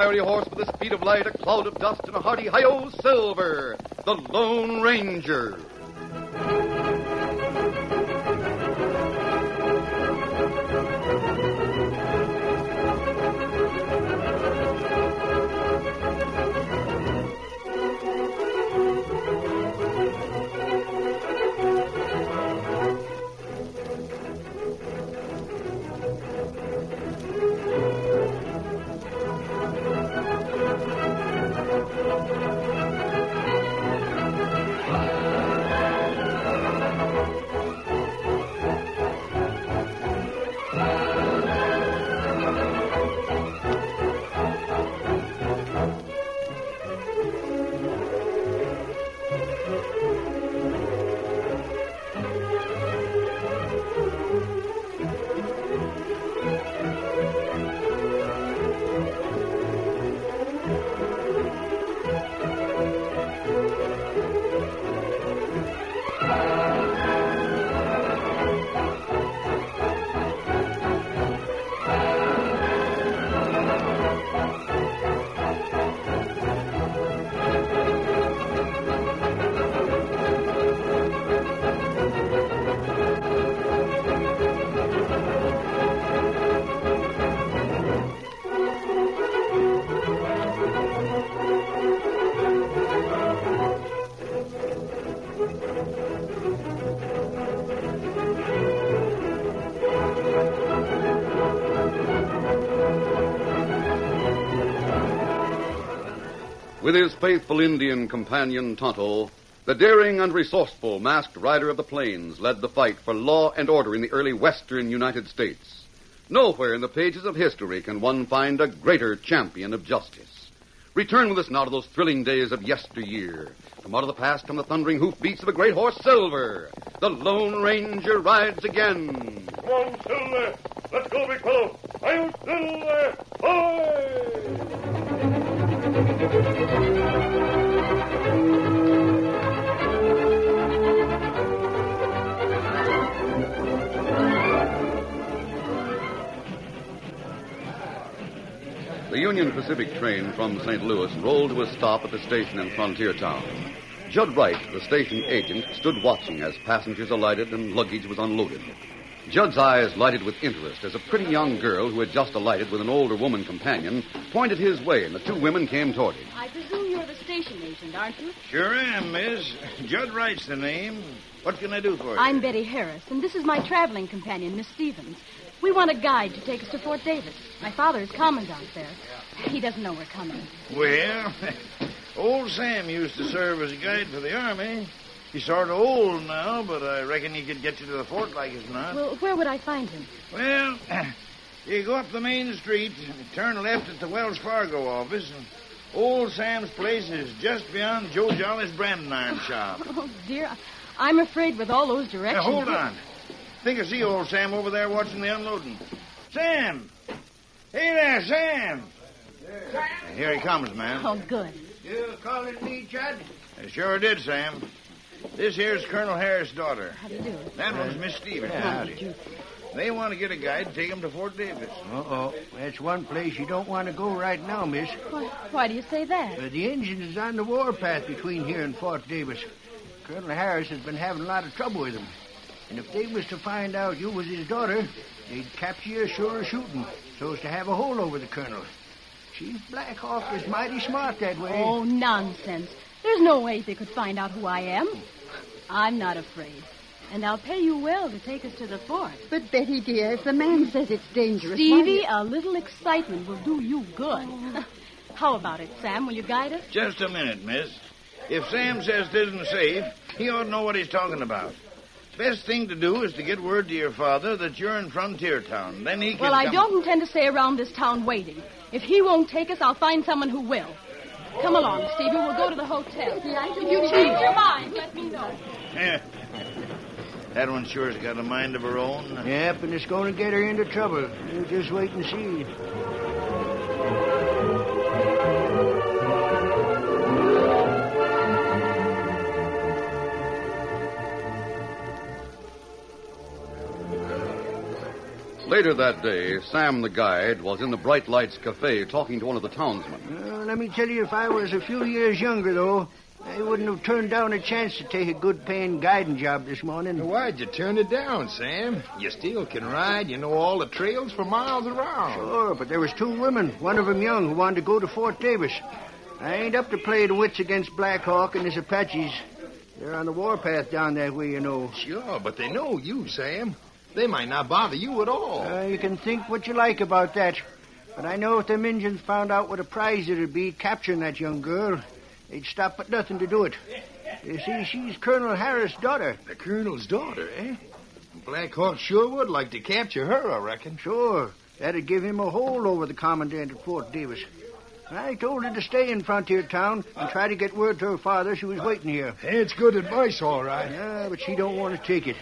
fiery horse with the speed of light, a cloud of dust, and a hearty hi-yo Silver, the Lone Ranger. With his faithful Indian companion, Tonto, the daring and resourceful masked rider of the plains led the fight for law and order in the early western United States. Nowhere in the pages of history can one find a greater champion of justice. Return with us now to those thrilling days of yesteryear. From out of the past come the thundering hoofbeats of a great horse, Silver. The Lone Ranger rides again. Come on, Silver. Let's go, big fellow. I'm Silver. Hoy! The Union Pacific train from St. Louis rolled to a stop at the station in Frontier Town. Judd Wright, the station agent, stood watching as passengers alighted and luggage was unloaded. Judd's eyes lighted with interest as a pretty young girl who had just alighted with an older woman companion pointed his way, and the two women came toward him. I presume you're the station agent, aren't you? Sure am, miss. Judd Wright's the name. What can I do for you? I'm Betty Harris, and this is my traveling companion, Miss Stevens. We want a guide to take us to Fort Davis. My father is commandant there. He doesn't know we're coming. Well, old Sam used to serve as a guide for the Army. He's sort of old now, but I reckon he could get you to the fort like as not. Well, where would I find him? Well, you go up the main street and turn left at the Wells Fargo office, and old Sam's place is just beyond Joe Jolly's branding iron shop. Oh, dear. I'm afraid with all those directions... Now, hold on. Think I see old Sam over there watching the unloading. Sam! Hey there, Sam! Here he comes, man. Oh, good. You calling me, Judd? I sure did, Sam. This here's Colonel Harris' daughter. How do you do? That one's Miss Stevens. Howdy. They want to get a guide to take them to Fort Davis. Uh-oh. That's one place you don't want to go right now, miss. Why do you say that? The engine is on the warpath between here and Fort Davis. Colonel Harris has been having a lot of trouble with him. And if they was to find out you was his daughter, they'd capture you sure as shooting, so as to have a hold over the colonel. Chief Black Hawk is mighty smart that way. Oh, nonsense. There's no way they could find out who I am. I'm not afraid. And I'll pay you well to take us to the fort. But, Betty, dear, if the man says it's dangerous... Stevie, a little excitement will do you good. How about it, Sam? Will you guide us? Just a minute, miss. If Sam says it isn't safe, he ought to know what he's talking about. Best thing to do is to get word to your father that you're in Frontier Town. Then he can Well, I don't intend to stay around this town waiting. If he won't take us, I'll find someone who will. Come along, Stevie. We'll go to the hotel. If you change your mind, let me know. Yeah. That one sure's got a mind of her own. Yep, and it's going to get her into trouble. You just wait and see. Later that day, Sam the guide was in the Bright Lights Cafe talking to one of the townsmen. Let me tell you, if I was a few years younger, though, I wouldn't have turned down a chance to take a good-paying guiding job this morning. Why'd you turn it down, Sam? You still can ride. You know all the trails for miles around. Sure, but there was 2 women, one of them young, who wanted to go to Fort Davis. I ain't up to play the wits against Black Hawk and his Apaches. They're on the warpath down that way, you know. Sure, but they know you, Sam. They might not bother you at all. You can think what you like about that. But I know if them Indians found out what a prize it'd be capturing that young girl, they'd stop at nothing to do it. You see, she's Colonel Harris' daughter. The colonel's daughter, eh? Black Hawk sure would like to capture her, I reckon. Sure. That'd give him a hold over the commandant at Fort Davis. I told her to stay in Frontier Town and try to get word to her father she was waiting here. It's good advice, all right. Yeah, but she don't want to take it.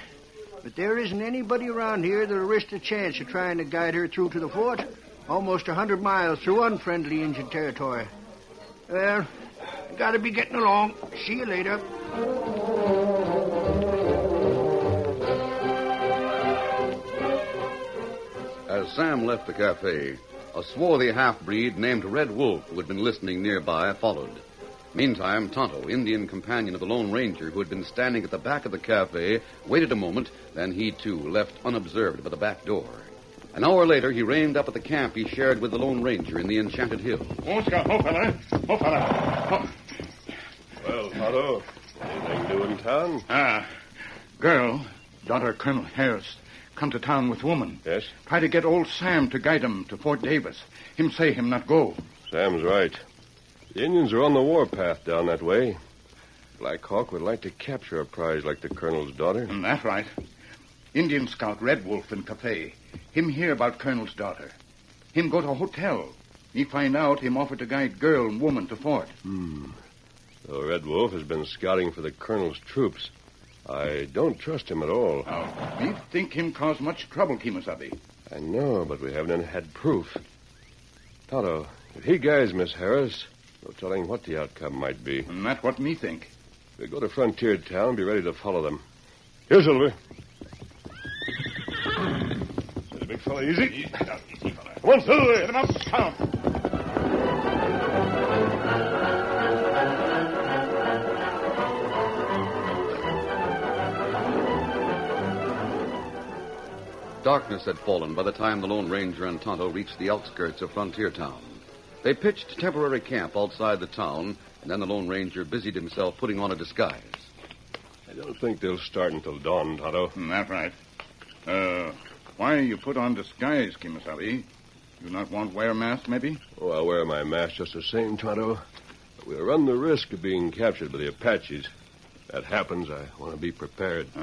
But there isn't anybody around here that'll risk the chance of trying to guide her through to the fort. Almost 100 miles through unfriendly Indian territory. Well, gotta be getting along. See you later. As Sam left the cafe, a swarthy half-breed named Red Wolf, who had been listening nearby, followed. Meantime, Tonto, Indian companion of the Lone Ranger, who had been standing at the back of the cafe, waited a moment, then he, too, left unobserved by the back door. An hour later, he reined up at the camp he shared with the Lone Ranger in the Enchanted Hills. Oh, Scout. Oh, fella. Oh, fella. Oh. Well, Tonto, anything new in town? Girl, daughter of Colonel Harris, come to town with woman. Yes? Try to get old Sam to guide him to Fort Davis. Him say him not go. Sam's right. The Indians are on the warpath down that way. Black Hawk would like to capture a prize like the colonel's daughter. That's right. Indian scout Red Wolf in cafe. Him hear about colonel's daughter. Him go to hotel. Me find out him offer to guide girl and woman to fort. So Red Wolf has been scouting for the colonel's troops. I don't trust him at all. Me think him cause much trouble, Kimasabi. I know, but we haven't had proof. Tonto, if he guides Miss Harris, no telling what the outcome might be. And that's what me think. We'll go to Frontier Town, be ready to follow them. Here, Silver. Steady, big fella, easy. Easy, fella. Come on, Silver. Get him up, Scout. Darkness had fallen by the time the Lone Ranger and Tonto reached the outskirts of Frontier Town. They pitched temporary camp outside the town, and then the Lone Ranger busied himself putting on a disguise. I don't think they'll start until dawn, Tonto. That's right. Why you put on disguise, Kimasabi? You not want wear mask, maybe? Oh, I'll wear my mask just the same, Tonto. But we'll run the risk of being captured by the Apaches. If that happens, I want to be prepared.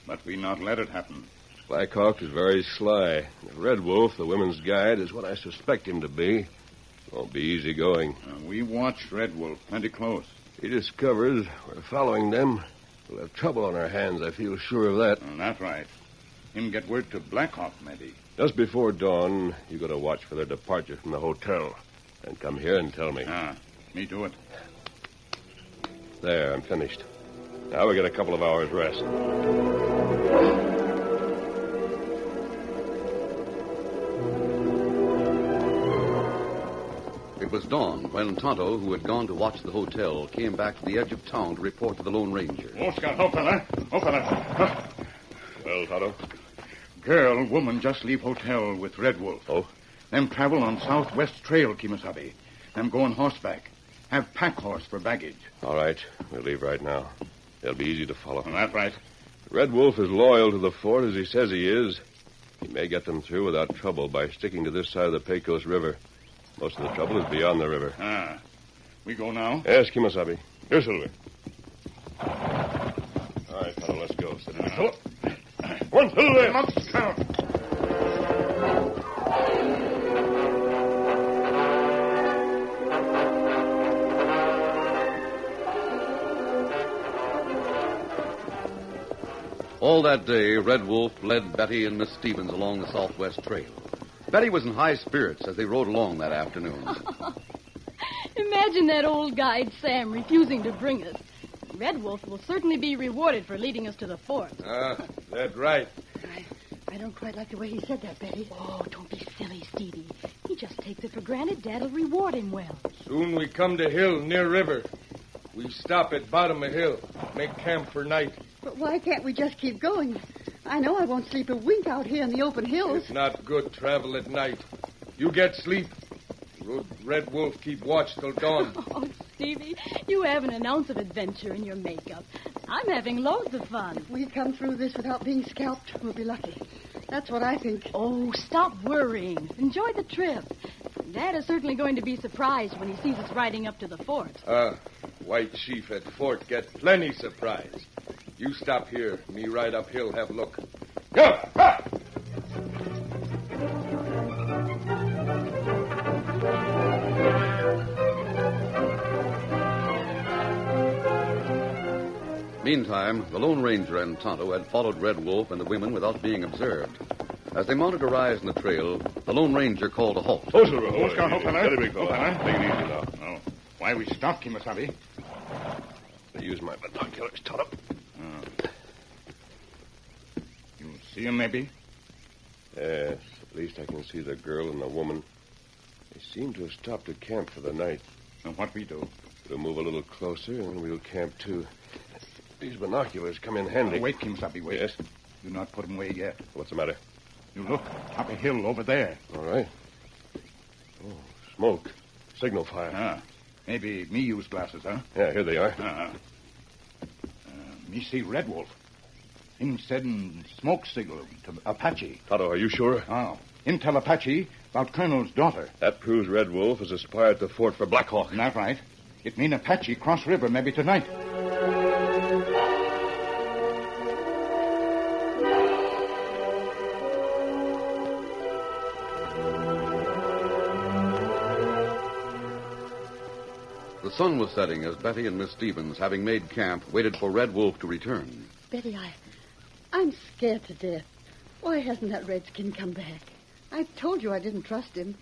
But we not let it happen. Black Hawk is very sly. If Red Wolf, the women's guide, is what I suspect him to be, it won't be easy going. We watched Red Wolf plenty close. If he discovers we're following them, we'll have trouble on our hands. I feel sure of that. That's right. Him get word to Black Hawk, maybe. Just before dawn, you got to watch for their departure from the hotel. And come here and tell me. Me do it. There, I'm finished. Now we get a couple of hours' rest. It was dawn when Tonto, who had gone to watch the hotel, came back to the edge of town to report to the Lone Ranger. Oh, Scout. Oh, fella. Oh, fella. Well, Tonto? Girl, woman just leave hotel with Red Wolf. Oh? Them travel on southwest trail, Kimasabi. Them go on horseback. Have pack horse for baggage. All right. We'll leave right now. They'll be easy to follow. That's right. Red Wolf is loyal to the fort as he says he is. He may get them through without trouble by sticking to this side of the Pecos River. Most of the trouble is beyond the river. We go now? Yes, Kimasabi. Here, Silver. All right, fellow, let's go. Sit down. Come on, Silver. Come on, Scout. All that day, Red Wolf led Betty and Miss Stevens along the southwest trail. Betty was in high spirits as they rode along that afternoon. Imagine that old guide, Sam, refusing to bring us. Red Wolf will certainly be rewarded for leading us to the fort. That's right. I don't quite like the way he said that, Betty. Oh, don't be silly, Stevie. He just takes it for granted Dad'll reward him well. Soon we come to hill near river. We stop at bottom of hill. Make camp for night. But why can't we just keep going? I know I won't sleep a wink out here in the open hills. It's not good travel at night. You get sleep. Red Wolf keep watch till dawn. Oh, Stevie, you haven't an ounce of adventure in your makeup. I'm having loads of fun. If we come through this without being scalped, we'll be lucky. That's what I think. Oh, stop worrying. Enjoy the trip. Dad is certainly going to be surprised when he sees us riding up to the fort. White chief at fort get plenty surprise. You stop here. Me ride uphill, have look. Go! Ha! Meantime, the Lone Ranger and Tonto had followed Red Wolf and the women without being observed. As they mounted a rise in the trail, the Lone Ranger called a halt. What's going on, fella? Steady, big fella. Take it easy now. Oh. Why we stopped, Kimasabi? I use my binoculars, Tonto. You see him, maybe? Yes, at least I can see the girl and the woman. They seem to have stopped at camp for the night. Now, what we do? We'll move a little closer, and we'll camp, too. These binoculars come in handy. Wait, Kimasabi, wait. Yes? Do not put him away yet. What's the matter? You look, top a hill over there. All right. Oh, smoke. Signal fire. Maybe me use glasses, huh? Yeah, here they are. Me see Red Wolf. Him sending smoke signal to Apache. Tonto, are you sure? Oh. Him tell Apache about Colonel's daughter. That proves Red Wolf has aspired to fort for Black Hawk. Not right. It mean Apache cross river maybe tonight. The sun was setting as Betty and Miss Stevens, having made camp, waited for Red Wolf to return. Betty, I'm scared to death. Why hasn't that redskin come back? I told you I didn't trust him.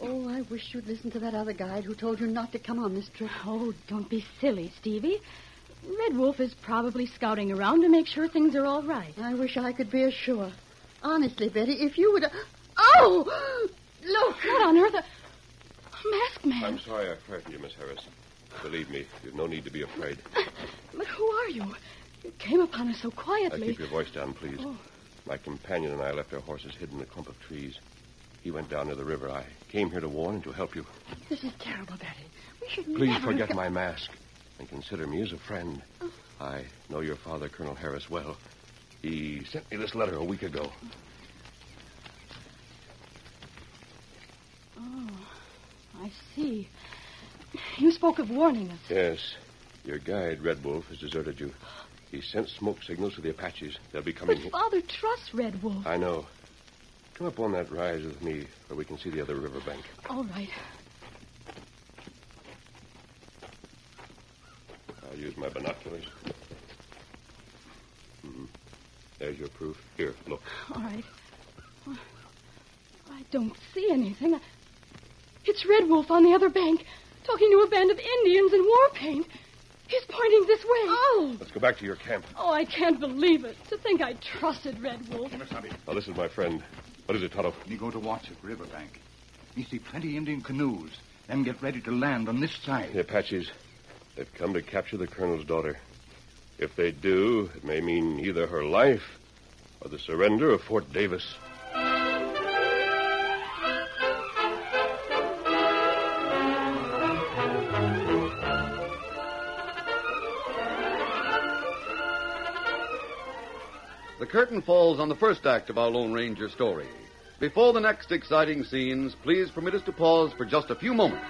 Oh, I wish you'd listened to that other guide who told you not to come on this trip. Oh, don't be silly, Stevie. Red Wolf is probably scouting around to make sure things are all right. I wish I could be as sure. Honestly, Betty, if you would... Oh! Look! What on earth? A masked man. I'm sorry I frightened you, Miss Harris. Believe me, you've no need to be afraid. But who are you? You came upon us so quietly. Keep your voice down, please. Oh. My companion and I left our horses hidden in a clump of trees. He went down to the river. I came here to warn and to help you. This is terrible, Betty. We should Please never forget have... my mask and consider me as a friend. Oh. I know your father, Colonel Harris, well. He sent me this letter a week ago. Oh, I see. You spoke of warning us. Yes. Your guide, Red Wolf, has deserted you. He sent smoke signals to the Apaches. They'll be coming But here. Father trusts Red Wolf. I know. Come up on that rise with me where we can see the other riverbank. All right. I'll use my binoculars. There's your proof. Here, look. All right. Well, I don't see anything. It's Red Wolf on the other bank, talking to a band of Indians in war paint. He's pointing this way. Oh! Let's go back to your camp. Oh, I can't believe it. To think I trusted Red Wolf. Now, this is my friend. What is it, Tonto? Me go to watch at riverbank. Me see plenty Indian canoes. Them get ready to land on this side. The Apaches. They've come to capture the colonel's daughter. If they do, it may mean either her life or the surrender of Fort Davis. The curtain falls on the first act of our Lone Ranger story. Before the next exciting scenes, please permit us to pause for just a few moments.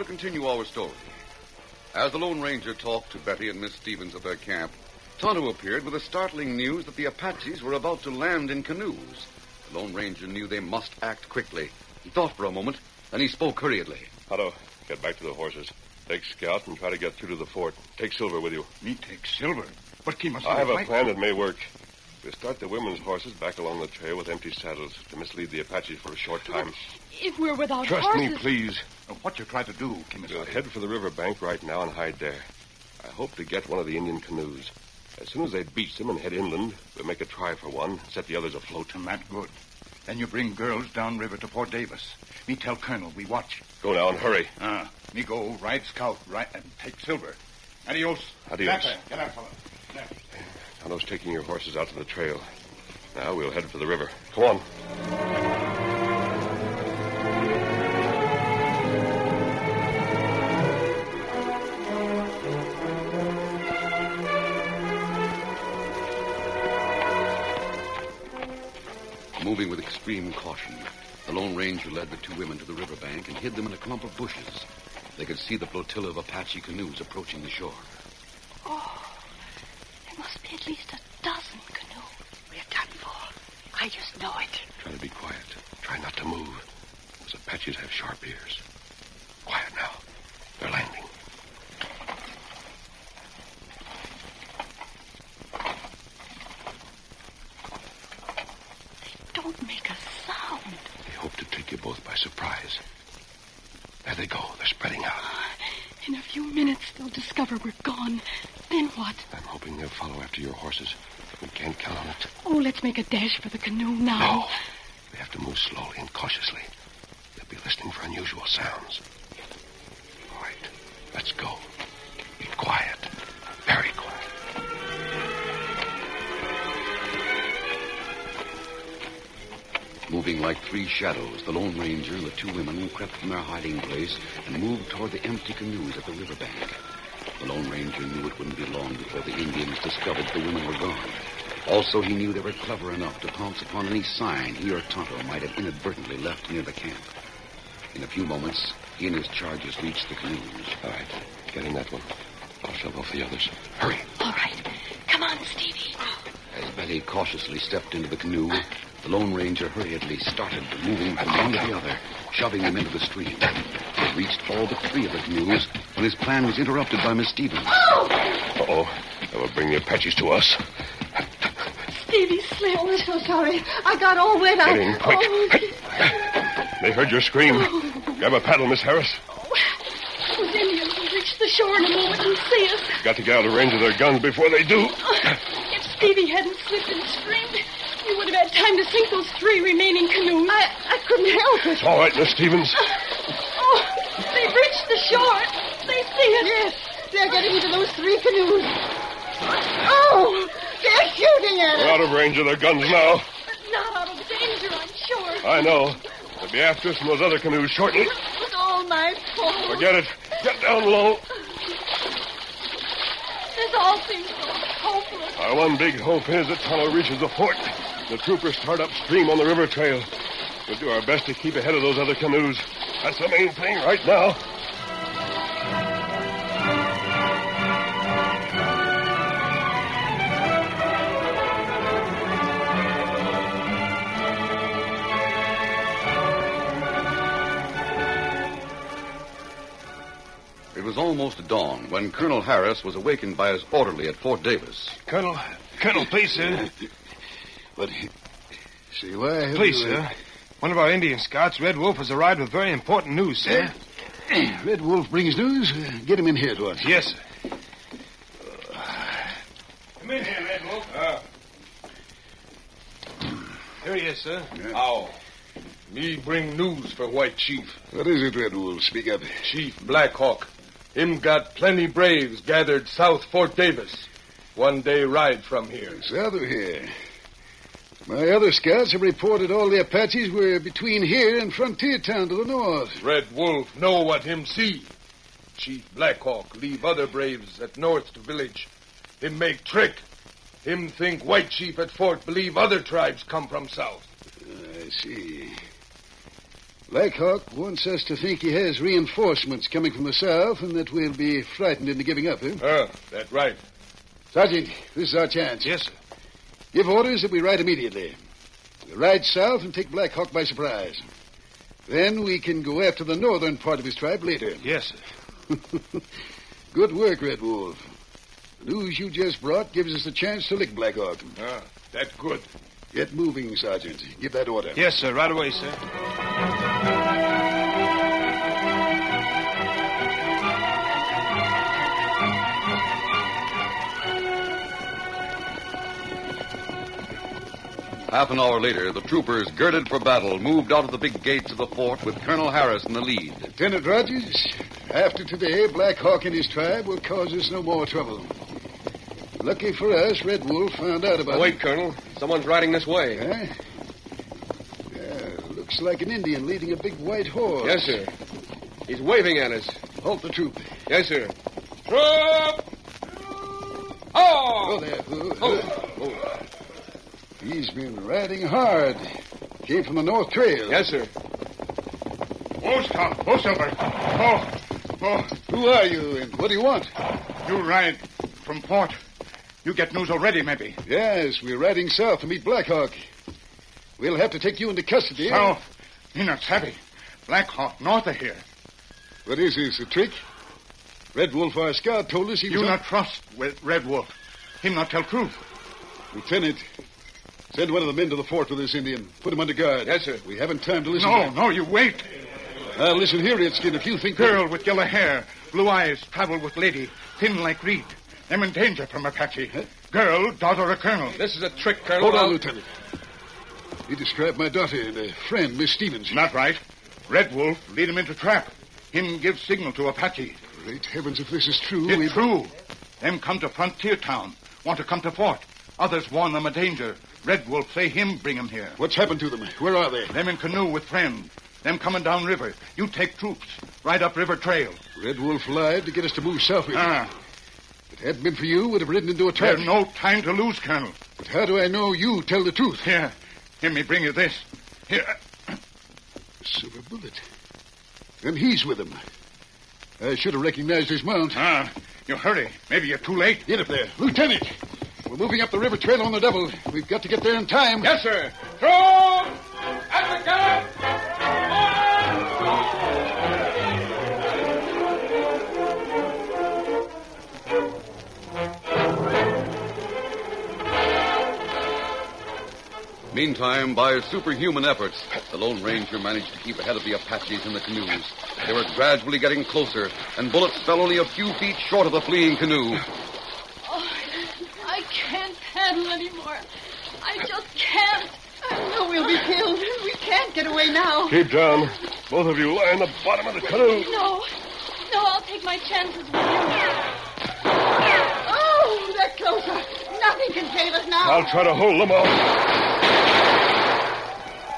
to continue our story. As the Lone Ranger talked to Betty and Miss Stevens at their camp, Tonto appeared with the startling news that the Apaches were about to land in canoes. The Lone Ranger knew they must act quickly. He thought for a moment, then he spoke hurriedly. Tonto, get back to the horses. Take Scout and try to get through to the fort. Take Silver with you. Me take Silver? But he must I have a plan that may work. We'll start the women's horses back along the trail with empty saddles to mislead the Apaches for a short time. If we're without Trust horses... me, please. What you try to do, Kimasabi? We'll head for the river bank right now and hide there. I hope to get one of the Indian canoes. As soon as they beach them and head inland, we'll make a try for one, set the others afloat. And that good. Then you bring girls downriver to Fort Davis. Me tell Colonel we watch. Go now and hurry. Me go ride Scout right and take Silver. Adios. Adios. Get out, fella. Tonto's taking your horses out to the trail. Now we'll head for the river. Come on. Moving with extreme caution, the Lone Ranger led the two women to the riverbank and hid them in a clump of bushes. They could see the flotilla of Apache canoes approaching the shore. Oh, there must be at least a dozen canoes. We're done for. I just know it. Try to be quiet. Try not to move. Those Apaches have sharp ears. Quiet now. They're landing. Don't make a sound. They hope to take you both by surprise. There they go. They're spreading out. In a few minutes, they'll discover we're gone. Then what? I'm hoping they'll follow after your horses. We can't count on it. Oh, let's make a dash for the canoe now. No. We have to move slowly and cautiously. They'll be listening for unusual sounds. All right. Let's go. Be quiet. Very quiet. Moving like three shadows, the Lone Ranger and the two women crept from their hiding place and moved toward the empty canoes at the riverbank. The Lone Ranger knew it wouldn't be long before the Indians discovered the women were gone. Also, he knew they were clever enough to pounce upon any sign he or Tonto might have inadvertently left near the camp. In a few moments, he and his charges reached the canoes. All right. Get in that one. I'll shove off the others. Hurry. All right. Come on, Stevie. As Betty cautiously stepped into the canoe, the Lone Ranger hurriedly started moving from one to the other, shoving them into the stream. He reached all but three of the canoes when his plan was interrupted by Miss Stevens. Uh-oh. That will bring the Apaches to us. Stevie slipped. Oh, I'm so sorry. I got all wet out. Get in quick. Oh. They heard your scream. Grab a paddle, Miss Harris. Those Indians will reach the shore in a moment and see us. Got to get out of range of their guns before they do. If Stevie hadn't slipped and screamed, you would have had time to sink those three remaining canoes. I couldn't help it. It's all right, Miss Stevens. Oh, they've reached the shore. They see us. Yes, they're getting into those three canoes. Oh, they're shooting at us. We're out of range of their guns now. Not out of danger, I'm sure. I know. They'll be after us in those other canoes shortly. It was all my fault. Forget it. Get down low. This all seems so hopeless. Our one big hope is that Tonto reaches the fort. The troopers start upstream on the river trail. We'll do our best to keep ahead of those other canoes. That's the main thing right now. It was almost dawn when Colonel Harris was awakened by his orderly at Fort Davis. Colonel, please, sir. But, see, why... Please, sir. One of our Indian scouts, Red Wolf, has arrived with very important news, sir. Red Wolf brings news? Get him in here to us. Yes, sir. Come in here, Red Wolf. Here he is, sir. How? Me bring news for White Chief. What is it, Red Wolf? Speak up. Chief Black Hawk. Him got plenty braves gathered south Fort Davis. 1 day ride from here. South of here. My other scouts have reported all the Apaches were between here and Frontier Town to the north. Red Wolf know what him see. Chief Black Hawk leave other braves at north to village. Him make trick. Him think White Chief at fort believe other tribes come from south. I see. Black Hawk wants us to think he has reinforcements coming from the south and that we'll be frightened into giving up, huh? That's right. Sergeant, this is our chance. Yes, sir. Give orders that we ride immediately. We'll ride south and take Black Hawk by surprise. Then we can go after the northern part of his tribe later. Yes, sir. Good work, Red Wolf. The news you just brought gives us a chance to lick Black Hawk. That's good. Get moving, Sergeant. Give that order. Yes, sir. Right away, sir. Half an hour later, the troopers, girded for battle, moved out of the big gates of the fort with Colonel Harris in the lead. Lieutenant Rogers, after today, Black Hawk and his tribe will cause us no more trouble. Lucky for us, Red Wolf found out about Wait, Colonel. Someone's riding this way. Huh? Looks like an Indian leading a big white horse. Yes, sir. He's waving at us. Halt the troop. Yes, sir. Troop! Oh, there. He's been riding hard. Came from the North Trail. Yes, sir. Oh, stop. Oh, Silver. Oh. Who are you and what do you want? You ride from port. You get news already, maybe. Yes, we're riding south to meet Black Hawk. We'll have to take you into custody. South? Me not savvy. Black Hawk north of here. What is this, a trick? Red Wolf, our scout, told us he was... You not trust with Red Wolf. Him not tell truth. Lieutenant, send one of the men to the fort with this Indian. Put him under guard. Yes, sir. We haven't time to listen No, you wait. Now, listen here, Redskin. If you think... Girl with yellow hair, blue eyes, travel with lady, thin like reed. Them in danger from Apache. Huh? Girl, daughter of colonel. This is a trick, Colonel. Hold on, Lieutenant. He described my daughter and a friend, Miss Stevens. Not right. Red Wolf lead him into trap. Him give signal to Apache. Great heavens, if this is true... It's true. Them come to frontier town. Want to come to fort. Others warn them of danger. Red Wolf say him bring them here. What's happened to them? Where are they? Them in canoe with friend. Them coming down river. You take troops. Ride up river trail. Red Wolf lied to get us to move southward. If it hadn't been for you, we'd have ridden into a trap. There's no time to lose, Colonel. But how do I know you tell the truth? Here me bring you this. Here. Silver bullet. And he's with him. I should have recognized his mount. You hurry. Maybe you're too late. Get up there. Lieutenant, we're moving up the river trail on the double. We've got to get there in time. Yes, sir. Troop! At the gun! Meantime, by superhuman efforts, the Lone Ranger managed to keep ahead of the Apaches in the canoes. They were gradually getting closer, and bullets fell only a few feet short of the fleeing canoe. Oh, I can't handle anymore. I just can't. I know we'll be killed. We can't get away now. Keep down. Both of you lie in the bottom of the canoe. No, I'll take my chances with you. Oh, they're closer. Nothing can save us now. I'll try to hold them off.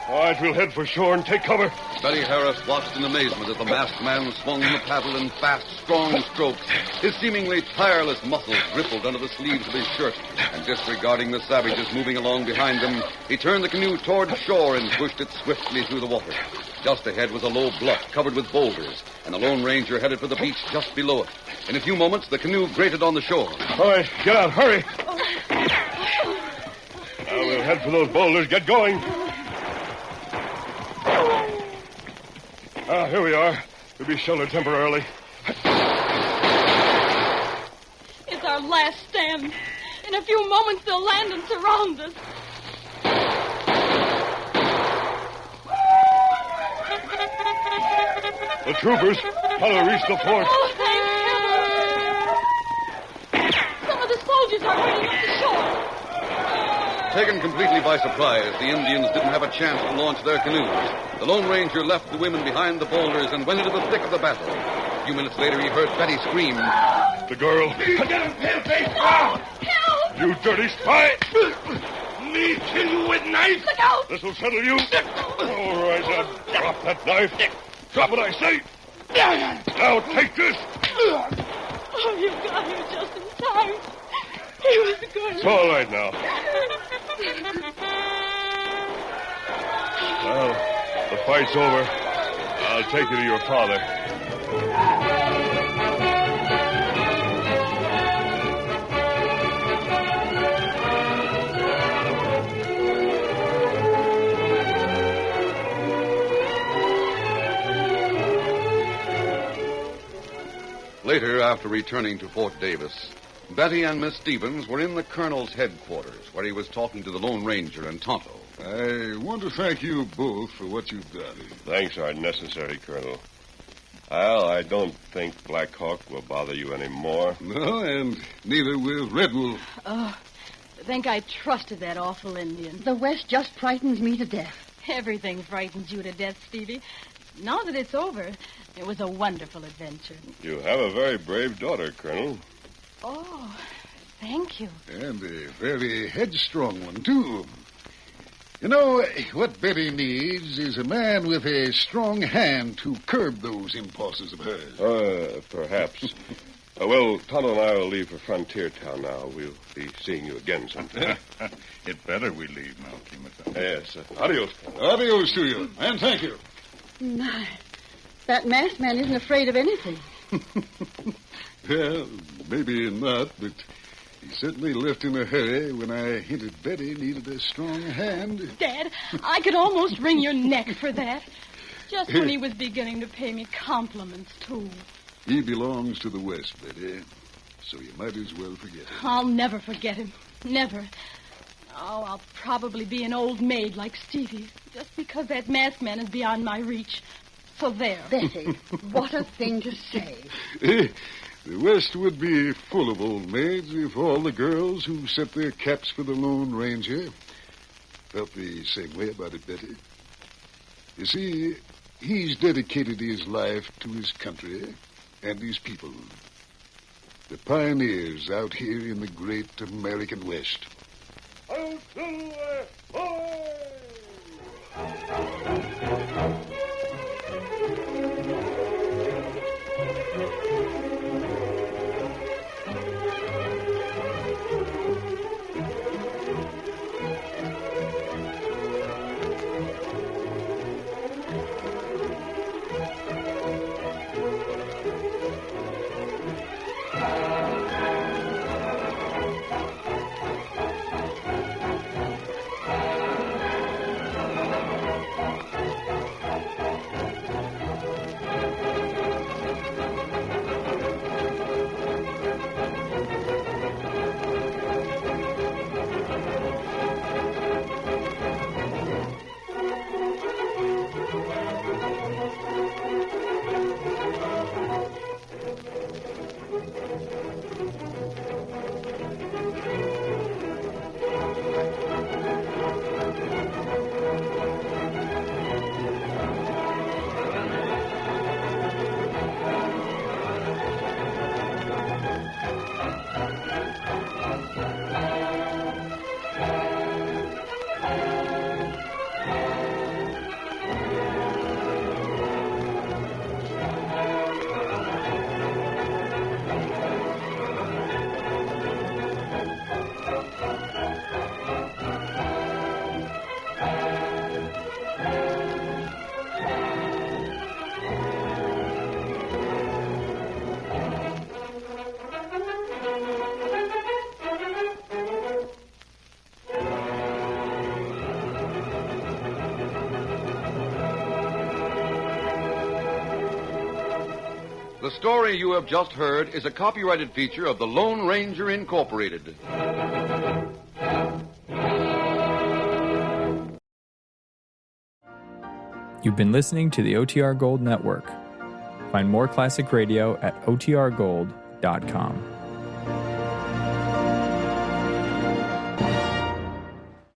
All right, we'll head for shore and take cover. Betty Harris watched in amazement as the masked man swung the paddle in fast, strong strokes. His seemingly tireless muscles rippled under the sleeves of his shirt, and disregarding the savages moving along behind them, he turned the canoe toward shore and pushed it swiftly through the water. Just ahead was a low bluff covered with boulders, and the Lone Ranger headed for the beach just below it. In a few moments, the canoe grated on the shore. All right, get out, hurry. Now we'll head for those boulders. Get going. Here we are. We'll be sheltered temporarily. It's our last stand. In a few moments, they'll land and surround us. The troopers. How to reach the fort? Oh, thank heaven. Some of the soldiers are wading up the shore. Taken completely by surprise, the Indians didn't have a chance to launch their canoes. The Lone Ranger left the women behind the boulders and went into the thick of the battle. A few minutes later, he heard Betty scream. The girl. Get him, paleface! Help! You dirty spy! Me kill you with knife! Look out! This'll settle you. All right, now drop that knife. Drop it, I say. Now take this. Oh, you got him just in time. He was good. It's all right now. Well, the fight's over. I'll take you to your father. Later, after returning to Fort Davis, Betty and Miss Stevens were in the colonel's headquarters, where he was talking to the Lone Ranger and Tonto. I want to thank you both for what you've done. Thanks aren't necessary, Colonel. Well, I don't think Black Hawk will bother you anymore. No, and neither will Red Wolf. Oh, to think I trusted that awful Indian. The West just frightens me to death. Everything frightens you to death, Stevie. Now that it's over, it was a wonderful adventure. You have a very brave daughter, Colonel. Oh, thank you. And a very headstrong one, too. You know, what Betty needs is a man with a strong hand to curb those impulses of hers. Perhaps. Well, Tonto and I will leave for Frontier Town now. We'll be seeing you again sometime. It better we leave now, Kimothy. Yes. Adios. Adios to you, and thank you. My, that masked man isn't afraid of anything. Well, maybe not, but he certainly left in a hurry when I hinted Betty needed a strong hand. Dad, I could almost wring your neck for that. Just when he was beginning to pay me compliments, too. He belongs to the West, Betty, so you might as well forget him. I'll never forget him. Never. Oh, I'll probably be an old maid like Stevie, just because that masked man is beyond my reach. So there. Betty, what a thing to say. The West would be full of old maids if all the girls who set their caps for the Lone Ranger felt the same way about it, Betty. You see, he's dedicated his life to his country and his people. The pioneers out here in the great American West. Out, Silver! Boy! The story you have just heard is a copyrighted feature of the Lone Ranger Incorporated. You've been listening to the OTR Gold Network. Find more classic radio at otrgold.com.